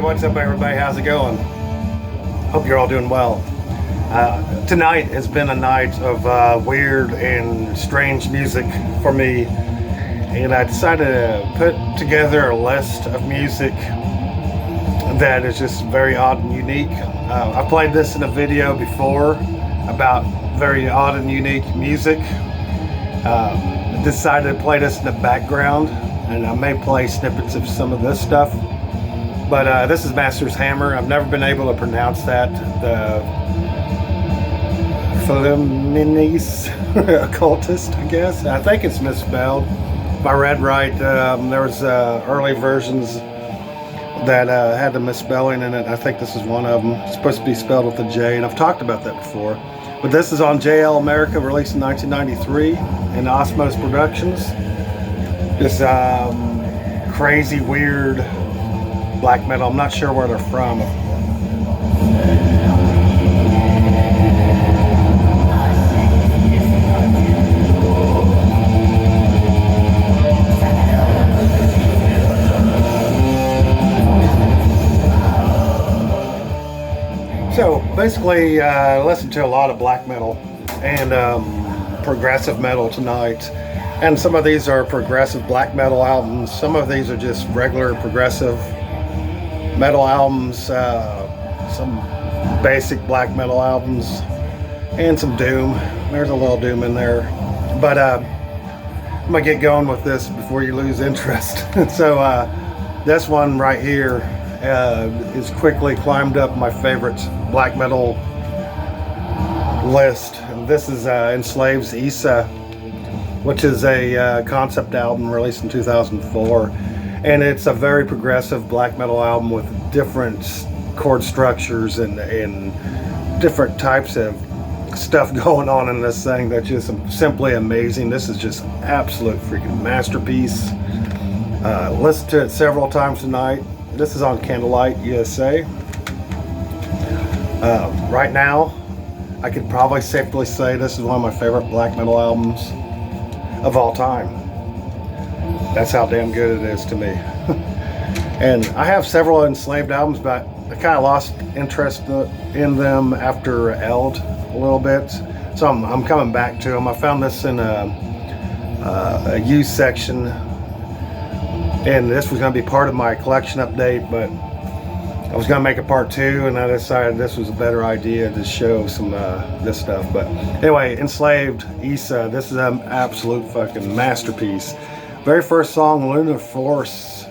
what's up everybody? How's it going? Hope you're all doing well. Tonight has been a night of weird and strange music for me, and I decided to put together a list of music that is just very odd and unique. I played this in a video before about very odd and unique music. Decided to play this in the background, and I may play snippets of some of this stuff. But this is Master's Hammer. I've never been able to pronounce that. The Fluminis occultist, I guess. I think it's misspelled. If I read right, there was early versions that had the misspelling in it. I think this is one of them. It's supposed to be spelled with a J, and I've talked about that before. But this is on JL America, released in 1993 in Osmos Productions. This crazy, weird black metal. I'm not sure where they're from. So basically, I listened to a lot of black metal and progressive metal tonight. And some of these are progressive black metal albums. Some of these are just regular progressive metal albums, some basic black metal albums, and some doom. There's a little doom in there, but I'm gonna get going with this before you lose interest. So this one right here is quickly climbed up my favorite black metal list. And this is Enslaved's Isa, which is a concept album released in 2004. And it's a very progressive black metal album with different chord structures and different types of stuff going on in this thing that's just simply amazing. This is just absolute freaking masterpiece. Listened to it several times tonight. This is on Candlelight USA. Right now, I could probably safely say this is one of my favorite black metal albums of all time. That's how damn good it is to me. And I have several Enslaved albums, but I kind of lost interest in them after Eld a little bit. So I'm coming back to them. I found this in a used section, and this was going to be part of my collection update, but I was going to make a part 2, and I decided this was a better idea to show some this stuff. But anyway, Enslaved Isa, this is an absolute fucking masterpiece. Very first song, Lunar Force.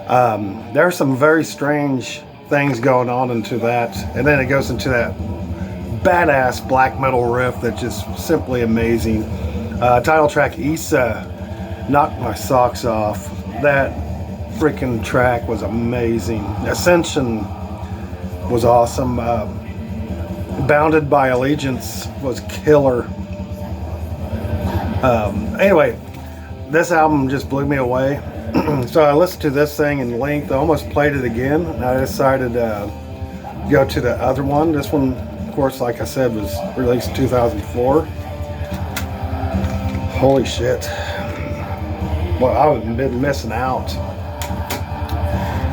There are some very strange things going on into that, and then it goes into that badass black metal riff that's just simply amazing. Title track Isa knocked my socks off. That freaking track was amazing. Ascension was awesome. Bounded by Allegiance was killer. Anyway, this album just blew me away. So I listened to this thing in length. I almost played it again, and I decided to go to the other one. This one, of course, like I said, was released in 2004. Holy shit. Well, I've been missing out.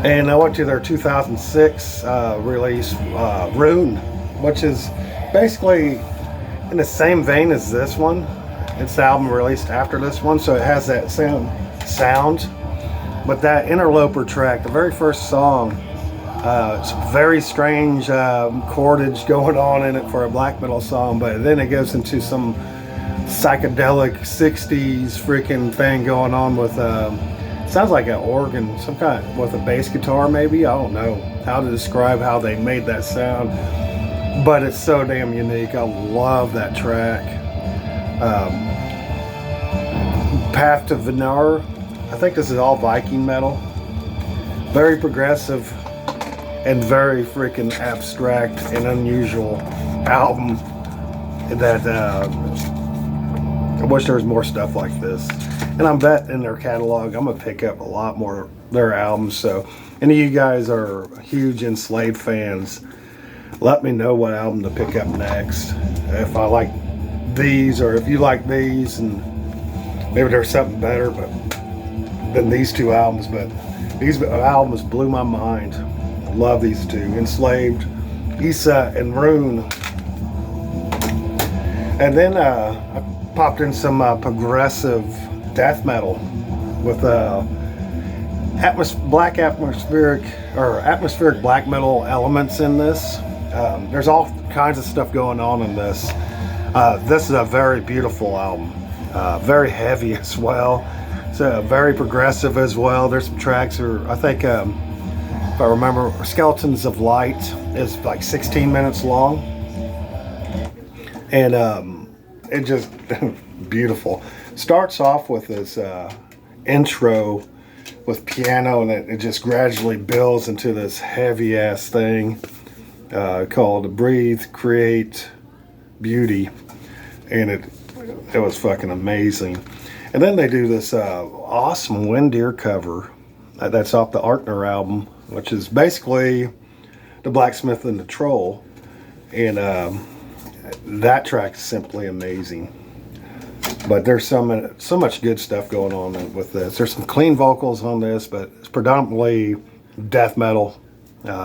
And I went to their 2006 release, Rune, which is basically in the same vein as this one. It's the album released after this one, so it has that same sound. But that interloper track, the very first song, it's very strange chordage going on in it for a black metal song, but then it goes into some psychedelic 60s freaking thing going on with, sounds like an organ, some kind of, with a bass guitar maybe. I don't know how to describe how they made that sound, but it's so damn unique. I love that track. Path to Vinar. I think this is all Viking metal. Very progressive and very freaking abstract and unusual album that I wish there was more stuff like this. And I'm bet in their catalog I'm gonna pick up a lot more of their albums. So any of you guys are huge Enslaved fans, let me know what album to pick up next. If I like these, or if you like these, and maybe there's something better than these two albums. But these albums blew my mind. Love these two, Enslaved, Issa and Rune. And then I popped in some progressive death metal with atmospheric black metal elements in this. There's all kinds of stuff going on in this. This is a very beautiful album, very heavy as well. It's very progressive as well. There's some tracks that I think, if I remember, Skeletons of Light is like 16 minutes long. And it just beautiful. Starts off with this intro with piano, and it just gradually builds into this heavy ass thing called Breathe, Create, Beauty. And it was fucking amazing. And then they do this awesome Windeer cover that's off the Arkner album, which is basically The Blacksmith and the Troll. And that track is simply amazing. But there's so much good stuff going on with this. There's some clean vocals on this, but it's predominantly death metal,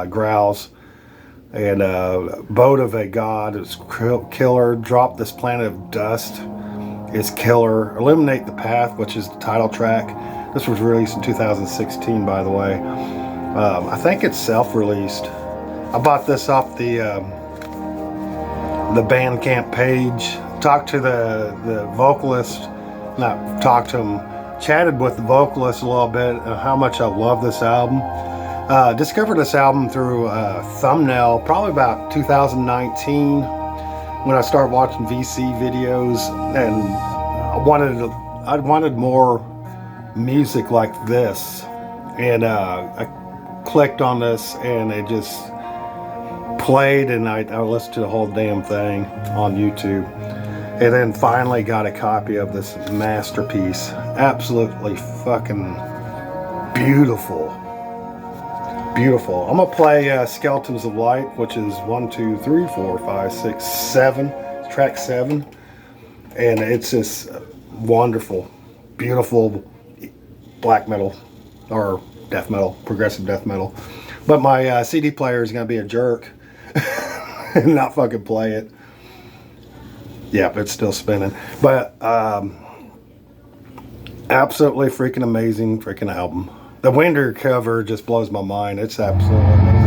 growls. And Boat of a God is killer. Drop This Planet of Dust is killer. Illuminate the Path, which is the title track. This was released in 2016, by the way. I think it's self-released. I bought this off the Bandcamp page. Talked to the vocalist, not talked to him, chatted with the vocalist a little bit, how much I love this album. Discovered this album through Thumbnail, probably about 2019, when I started watching VC videos, and I wanted more music like this, and I clicked on this, and it just played, and I listened to the whole damn thing on YouTube. And then finally got a copy of this masterpiece. Absolutely fucking beautiful. Beautiful. I'm gonna play Skeletons of Light, which is 1, 2, 3, 4, 5, 6, 7. It's track 7. And it's just wonderful, beautiful black metal, or death metal, progressive death metal. But my CD player is gonna be a jerk and not fucking play it. Yep, it's still spinning. But absolutely freaking amazing freaking album. The Windeer cover just blows my mind. It's absolutely amazing.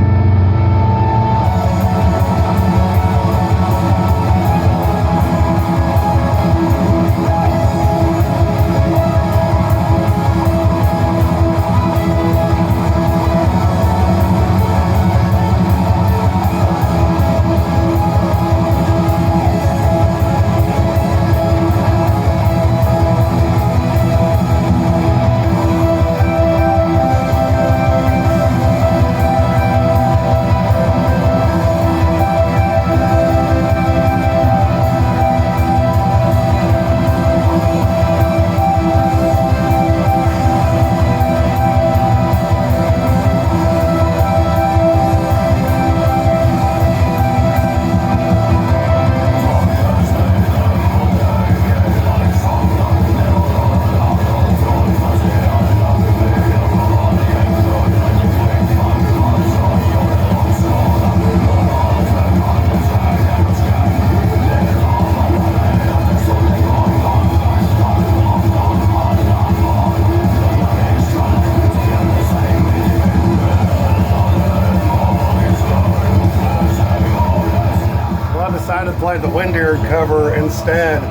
Play the Windeer cover instead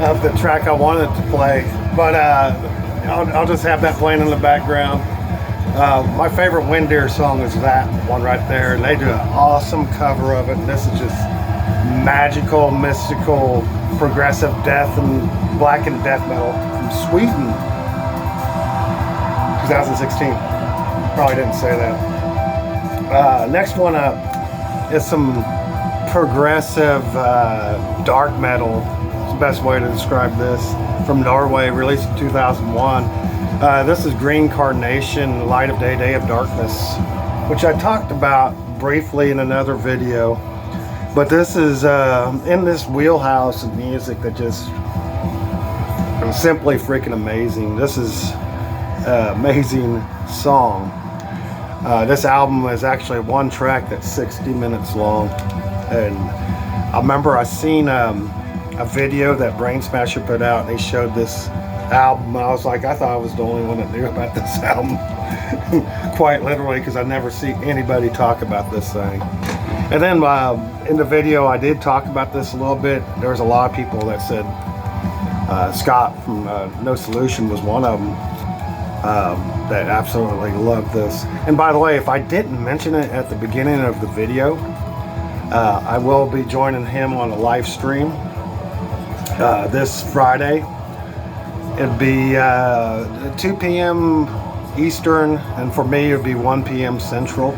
of the track I wanted to play, but I'll just have that playing in the background. My favorite Windeer song is that one right there, and they do an awesome cover of it. This is just magical, mystical, progressive death and black and death metal from Sweden, 2016. Probably didn't say that. Next one up is some progressive dark metal. It's the best way to describe this. From Norway, released in 2001. This is Green Carnation, Light of Day, Day of Darkness, which I talked about briefly in another video. But this is in this wheelhouse of music that just simply freaking amazing. This is an amazing song. This album is actually one track that's 60 minutes long. And I remember I seen a video that Brain Smasher put out, and they showed this album. And I was like, I thought I was the only one that knew about this album. Quite literally, because I never see anybody talk about this thing. And then in the video I did talk about this a little bit. There was a lot of people that said Scott from No Solution was one of them that absolutely loved this. And by the way, if I didn't mention it at the beginning of the video, I will be joining him on a live stream this Friday. It'd be 2 p.m. Eastern, and for me it'd be 1 p.m. Central.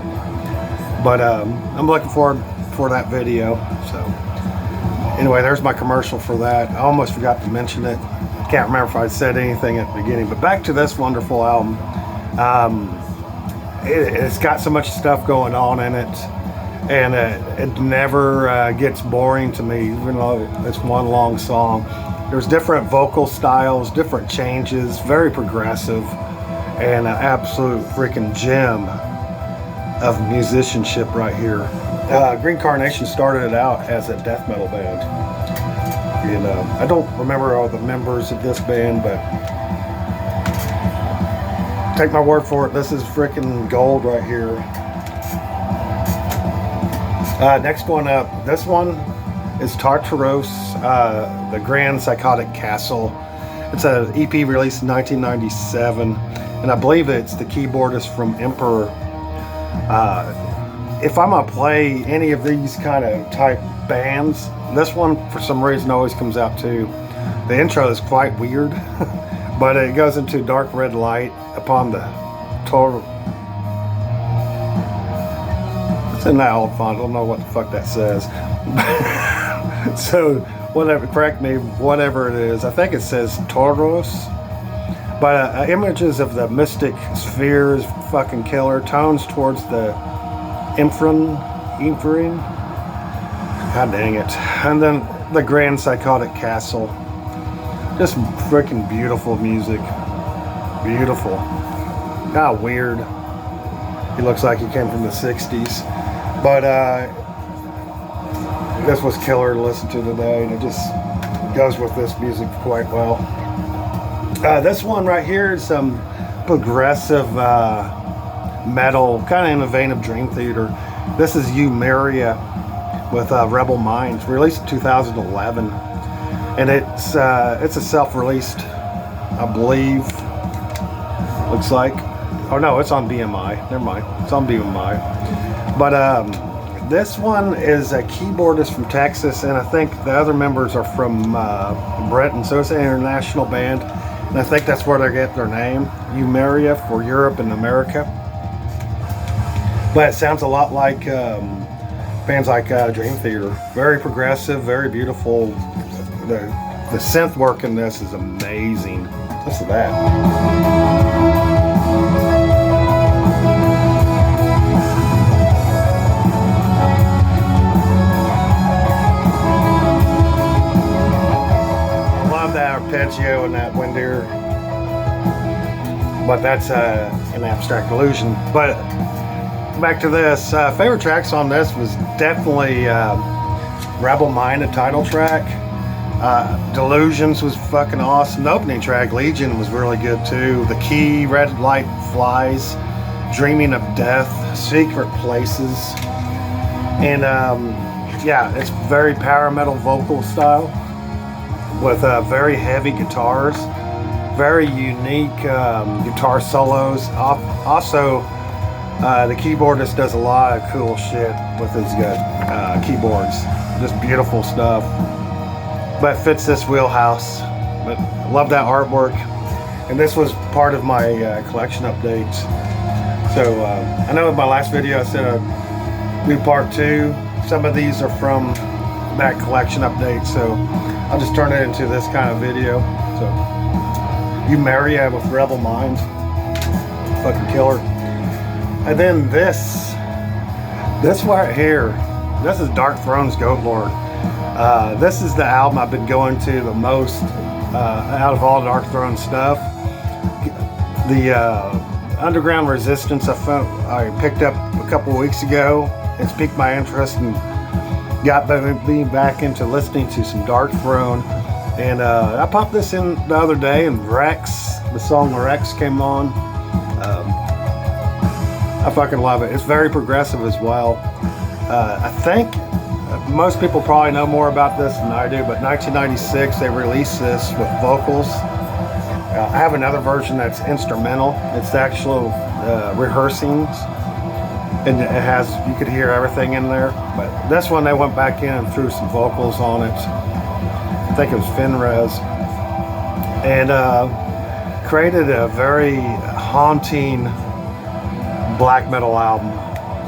But I'm looking forward for that video. So anyway, there's my commercial for that. I almost forgot to mention it. Can't remember if I said anything at the beginning. But back to this wonderful album. It's got so much stuff going on in it, and it never gets boring to me, even though it's one long song. There's different vocal styles, different changes, very progressive, and an absolute freaking gem of musicianship right here. Green Carnation started it out as a death metal band. And I don't remember all the members of this band, but take my word for it, this is freaking gold right here. Next one up, this one is Tartaros, the Grand Psychotic Castle. It's an EP released in 1997, and I believe it's the keyboardist from Emperor. If I'm gonna play any of these kind of type bands, this one for some reason always comes out too. The intro is quite weird, but it goes into dark red light upon the total. It's in that old font, I don't know what the fuck that says. So whatever, correct me, whatever it is, I think it says Tauros. But images of the mystic spheres, fucking killer, tones towards the Infrin, god dang it. And then the Grand Psychotic Castle. Just freaking beautiful music. Beautiful. Kind of weird. He looks like he came from the 60s. But this was killer to listen to today, and it just goes with this music quite well. This one right here is some progressive metal, kind of in the vein of Dream Theater. This is Eumeria with Rebel Minds, released in 2011, and it's a self-released, I believe. Looks like, oh no, it's on BMI. Never mind, it's on BMI. But this one is a keyboardist from Texas, and I think the other members are from Britain, so it's an international band, and I think that's where they get their name, Eumeria, for Europe and America. But it sounds a lot like bands like Dream Theater. Very progressive, very beautiful. The synth work in this is amazing. Listen to that. Arpeggio and that wind ear, but that's an abstract illusion. But back to this, favorite tracks on this was definitely Rebel Mind, the title track. Delusions was fucking awesome. The opening track, Legion, was really good too. The Key, Red Light Flies, Dreaming of Death, Secret Places, and yeah, it's very power metal vocal style, with very heavy guitars, very unique guitar solos. Also, the keyboardist does a lot of cool shit with his keyboards. Just beautiful stuff. But it fits this wheelhouse. But I love that artwork. And this was part of my collection updates. So I know in my last video I said I'd do part 2. Some of these are from that collection update, so I'll just turn it into this kind of video. So, Eumeria with Rebel Minds, fucking killer. And then this right here, this is Dark Throne's Goat Lord. This is the album I've been going to the most out of all Dark Throne stuff. The Underground Resistance I picked up a couple weeks ago. It's piqued my interest and got me back into listening to some Dark Throne. And I popped this in the other day, and the song Rex came on. I fucking love it. It's very progressive as well. I think most people probably know more about this than I do, but 1996 they released this with vocals. I have another version that's instrumental. It's the actual rehearsings, and it has, you could hear everything in there. But this one they went back in and threw some vocals on it. I think it was Finrez, and created a very haunting black metal album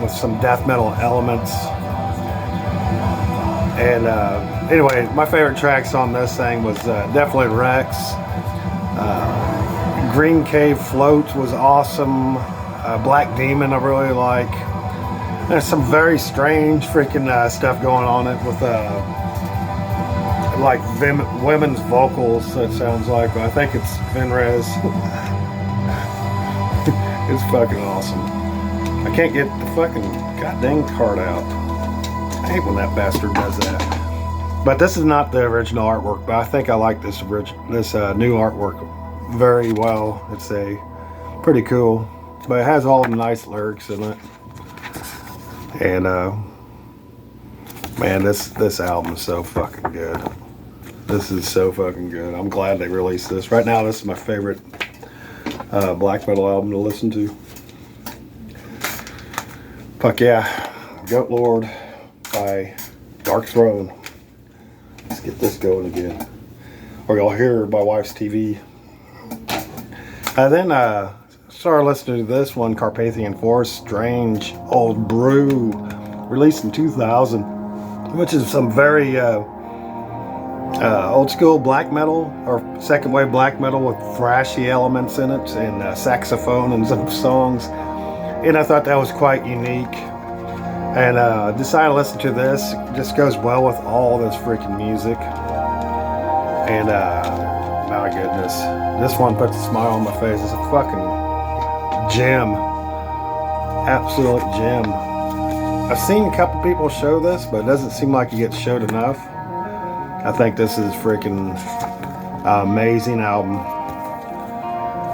with some death metal elements. And anyway, my favorite tracks on this thing was definitely Rex. Green Cave Float was awesome. Black Demon I really like. There's some very strange freaking stuff going on it with like women's vocals, it sounds like. I think it's Finrez. It's fucking awesome. I can't get the fucking goddamn card out. I hate when that bastard does that. But this is not the original artwork, but I think I like this new artwork very well. It's pretty cool, but it has all the nice lyrics in it. And man, this album is so fucking good. This is so fucking good. I'm glad they released this. Right now, this is my favorite black metal album to listen to. Fuck yeah. Goat Lord by Dark Throne. Let's get this going again. Or you'll hear my wife's TV. I then started listening to this one, Carpathian Force, Strange Old Brew, released in 2000, which is some very old school black metal, or second wave black metal with thrashy elements in it, and saxophone and some songs. And I thought that was quite unique. And decided to listen to this. It just goes well with all this freaking music. And my goodness, this one puts a smile on my face. It's a fucking gem. Absolute gem. I've seen a couple people show this, but it doesn't seem like it gets showed enough. I think this is freaking amazing album.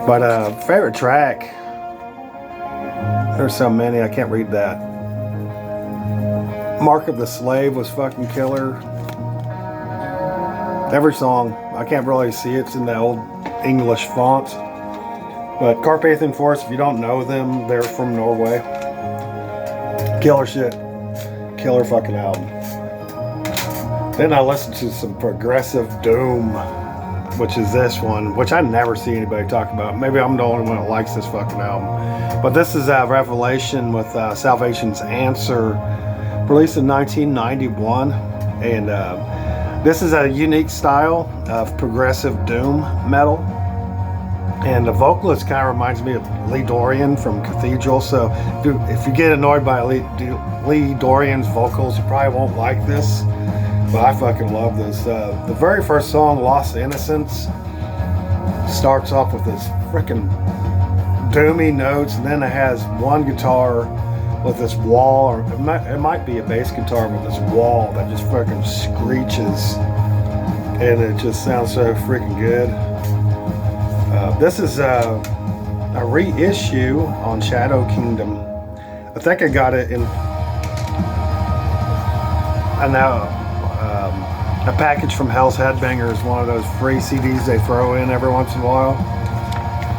But favorite track, there's so many, I can't read that. Mark of the Slave was fucking killer. Every song, I can't really see it. It's in the old English font. But Carpathian Force, if you don't know them, they're from Norway. Killer shit. Killer fucking album. Then I listened to some progressive doom, which is this one, which I never see anybody talk about. Maybe I'm the only one that likes this fucking album. But this is Revelation with Salvation's Answer, released in 1991. And this is a unique style of progressive doom metal. And the vocalist kind of reminds me of Lee Dorian from Cathedral. So if you get annoyed by Lee Dorian's vocals, you probably won't like this. But I fucking love this. The very first song, Lost Innocence, starts off with this freaking doomy notes, and then it has one guitar with this wall, or it might be a bass guitar with this wall that just fucking screeches, and it just sounds so freaking good. This is a reissue on Shadow Kingdom. I think I got it in a package from Hell's Headbangers, one of those free CDs they throw in every once in a while.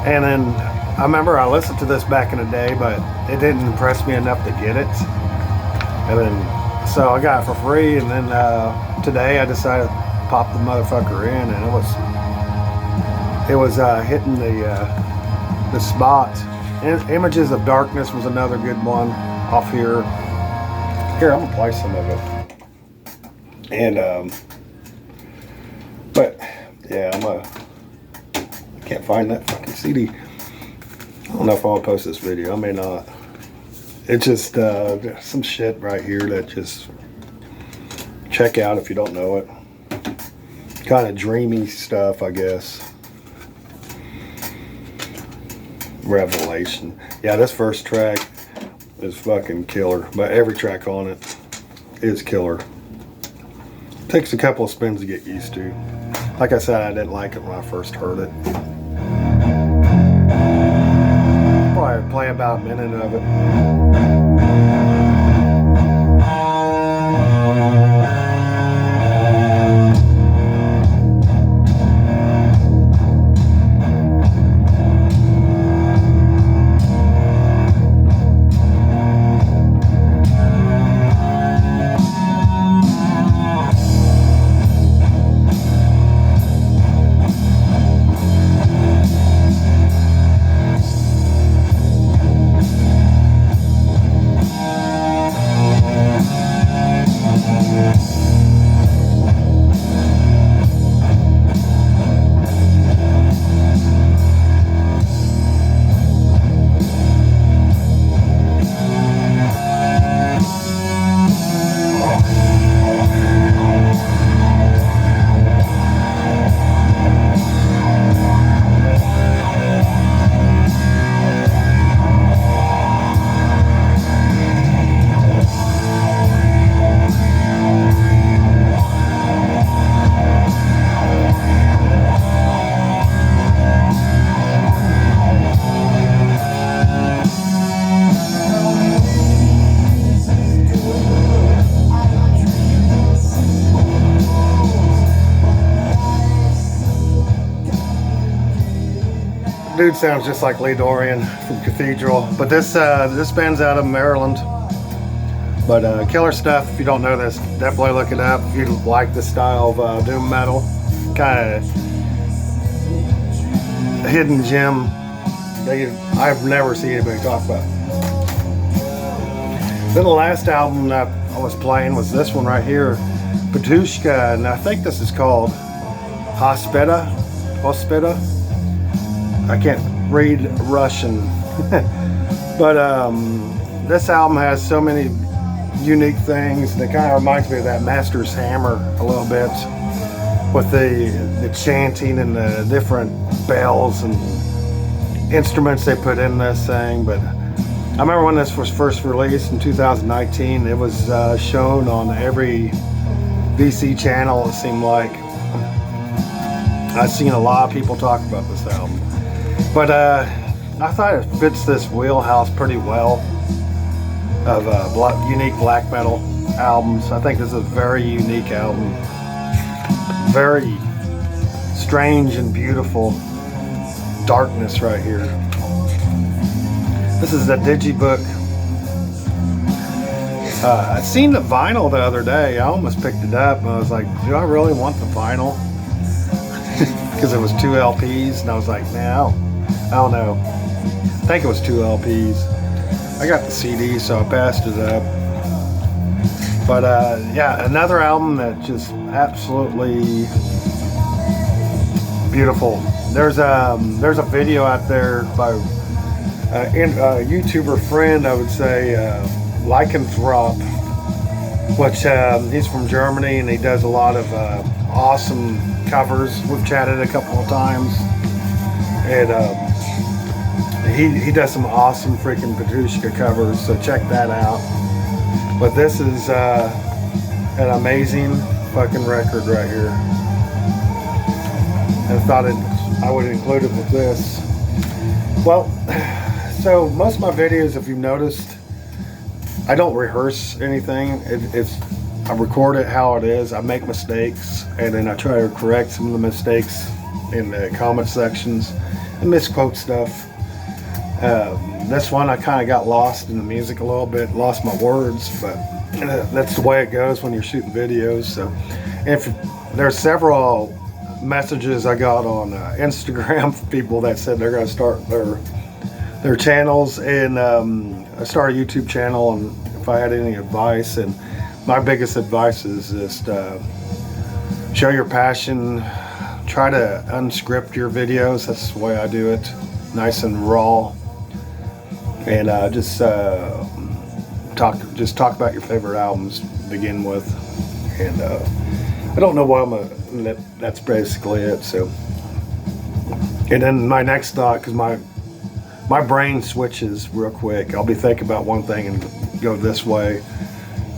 And then I remember I listened to this back in the day, but it didn't impress me enough to get it. And then, so I got it for free, and then today I decided to pop the motherfucker in, and it was hitting the spot. Images of Darkness was another good one off here. Here, I'm gonna play some of it. And but yeah, I can't find that fucking CD. I don't know if I'll post this video. I may not. It's just some shit right here that just check out if you don't know it. Kind of dreamy stuff, I guess. Revelation. Yeah, this first track is fucking killer, but every track on it is killer. Takes a couple of spins to get used to. Like I said, I didn't like it when I first heard it. Probably play about a minute of it. Dude sounds just like Lee Dorian from Cathedral, but this band's out of Maryland. But killer stuff. If you don't know this, definitely look it up. If you like the style of doom metal, kind of hidden gem I've never seen anybody talk about. Then the last album that I was playing was this one right here, Patushka, and I think this is called Hospita. I can't read Russian, but this album has so many unique things, and it kind of reminds me of that Master's Hammer a little bit, with the chanting and the different bells and instruments they put in this thing. But I remember when this was first released in 2019, it was shown on every VC channel, it seemed like. I've seen a lot of people talk about this album. But I thought it fits this wheelhouse pretty well of unique black metal albums. I think this is a very unique album. Very strange and beautiful darkness right here. This is the Digibook. I seen the vinyl the other day. I almost picked it up, and I was like, do I really want the vinyl? Because it was 2 LPs, and I was like, nah, I don't know. I think it was 2 LPs. I got the CD, so I passed it up. But yeah, another album that just absolutely beautiful. There's a video out there by a YouTuber friend, I would say, Lycanthrop, which he's from Germany, and he does a lot of awesome covers. We've chatted a couple of times, and he does some awesome freaking Patushka covers, so check that out. But this is an amazing fucking record right here. I thought I would include it with this. Well, so most of my videos, if you've noticed, I don't rehearse anything. I record it how it is. I make mistakes, and then I try to correct some of the mistakes in the comment sections and misquote stuff. This one, I kind of got lost in the music a little bit, lost my words, but that's the way it goes when you're shooting videos. So, if there's several messages I got on Instagram from people that said they're going to start their channels, and I started a YouTube channel, and if I had any advice, and my biggest advice is just show your passion, try to unscript your videos. That's the way I do it, nice and raw, and just talk about your favorite albums to begin with. And I don't know why that's basically it. So, and then my next thought, because my my brain switches real quick. I'll be thinking about one thing and go this way.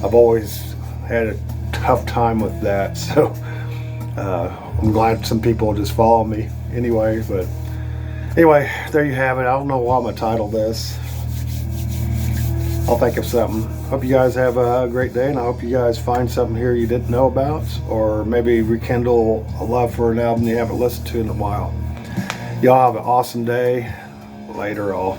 I've always had a tough time with that, so I'm glad some people just follow me anyway. But anyway, there you have it. I don't know what I'm gonna title this. I'll think of something. Hope you guys have a great day, and I hope you guys find something here you didn't know about, or maybe rekindle a love for an album you haven't listened to in a while. Y'all have an awesome day. Later all.